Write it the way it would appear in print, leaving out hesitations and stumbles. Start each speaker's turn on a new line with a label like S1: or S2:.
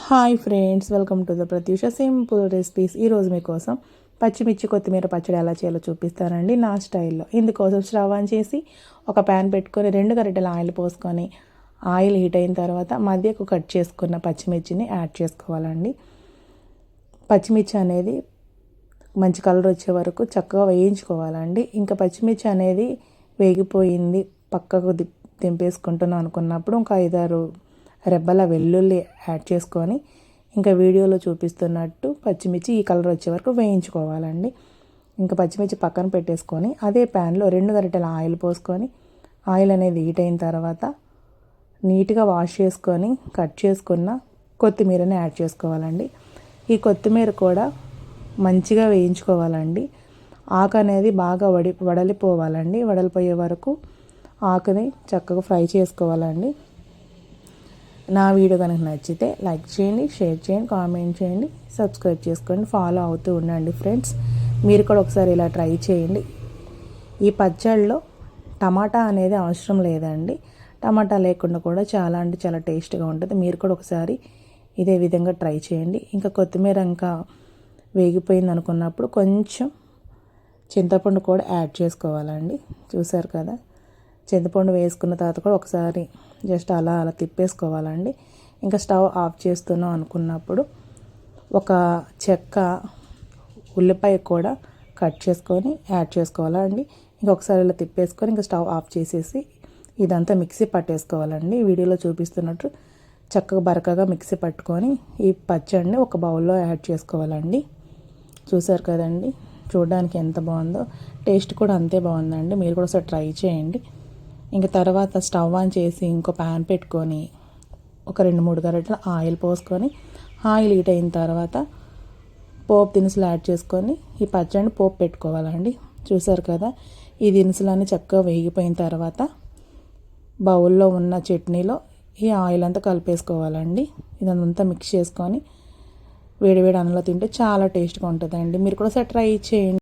S1: Hi friends, welcome to the Pratyusha simple recipes. ఈరోజు మీకోసం పచ్చిమిర్చి కొత్తిమీర పచ్చడి ఎలా చేయాలో చూపిస్తానండి నా స్టైల్లో. ఇందుకోసం స్టవ్ ఆన్ చేసి ఒక ప్యాన్ పెట్టుకొని 2 గరిటెల ఆయిల్ పోసుకొని ఆయిల్ హీట్ అయిన తర్వాత మధ్యకు కట్ చేసుకున్న పచ్చిమిర్చిని యాడ్ చేసుకోవాలండి. పచ్చిమిర్చి అనేది మంచి కలర్ వచ్చే వరకు చక్కగా వేయించుకోవాలండి. ఇంకా పచ్చిమిర్చి అనేది వేగిపోయింది, పక్కకు దింపేసుకుంటున్నాం అనుకున్నప్పుడు ఇంకా 5-6 రెబ్బల వెల్లుల్లి యాడ్ చేసుకొని ఇంకా వీడియోలో చూపిస్తున్నట్టు పచ్చిమిర్చి ఈ కలర్ వచ్చే వరకు వేయించుకోవాలండి. ఇంకా పచ్చిమిర్చి పక్కన పెట్టేసుకొని అదే ప్యాన్లో 2 గరిటెల ఆయిల్ పోసుకొని ఆయిల్ అనేది హీట్ అయిన తర్వాత నీట్గా వాష్ చేసుకొని కట్ చేసుకున్న కొత్తిమీరని యాడ్ చేసుకోవాలండి. ఈ కొత్తిమీర కూడా మంచిగా వేయించుకోవాలండి. ఆకు అనేది బాగా వడలిపోవాలండి. వడలిపోయే వరకు ఆకుని చక్కగా ఫ్రై చేసుకోవాలండి. నా వీడియో కనుక నచ్చితే లైక్ చేయండి, షేర్ చేయండి, కామెంట్ చేయండి, సబ్స్క్రైబ్ చేసుకోండి, ఫాలో అవుతూ ఉండండి ఫ్రెండ్స్. మీరు కూడా ఒకసారి ఇలా ట్రై చేయండి. ఈ పచ్చడిలో టమాటా అనేది అవసరం లేదండి. టమాటా లేకుండా కూడా చాలా అంటే చాలా టేస్ట్గా ఉంటుంది. మీరు కూడా ఒకసారి ఇదే విధంగా ట్రై చేయండి. ఇంకా కొత్తిమీర ఇంకా వేగిపోయింది అనుకున్నప్పుడు కొంచెం చింతపండు కూడా యాడ్ చేసుకోవాలండి. చూసారు కదా, చింతపండు వేసుకున్న తర్వాత కూడా ఒకసారి జస్ట్ అలా తిప్పేసుకోవాలండి. ఇంకా స్టవ్ ఆఫ్ చేస్తున్నాం అనుకున్నప్పుడు ఒక చెక్క ఉల్లిపాయ కూడా కట్ చేసుకొని యాడ్ చేసుకోవాలండి. ఇంకొకసారి ఇలా తిప్పేసుకొని ఇంకా స్టవ్ ఆఫ్ చేసేసి ఇదంతా మిక్సీ పట్టేసుకోవాలండి. వీడియోలో చూపిస్తున్నట్టు చక్కగా బరకగా మిక్సీ పట్టుకొని ఈ పచ్చడిని ఒక బౌల్లో యాడ్ చేసుకోవాలండి. చూసారు కదండి, చూడడానికి ఎంత బాగుందో, టేస్ట్ కూడా అంతే బాగుందండి. మీరు కూడా ఒకసారి ట్రై చేయండి. ఇంకా తర్వాత స్టవ్ ఆన్ చేసి ఇంకో ప్యాన్ పెట్టుకొని ఒక 2-3 గరిటెల ఆయిల్ పోసుకొని ఆయిల్ హీట్ అయిన తర్వాత పోపు దినుసులు యాడ్ చేసుకొని ఈ పచ్చడిని పోపు పెట్టుకోవాలండి. చూసారు కదా, ఈ దినుసులన్నీ చక్కగా వేగిపోయిన తర్వాత బౌల్లో ఉన్న చట్నీలో ఈ ఆయిల్ అంతా కలిపేసుకోవాలండి. ఇదంతా మిక్స్ చేసుకొని వేడివేడి అన్నంలో తింటే చాలా టేస్ట్గా ఉంటుందండి. మీరు కూడా ఒకసారి ట్రై చేయండి.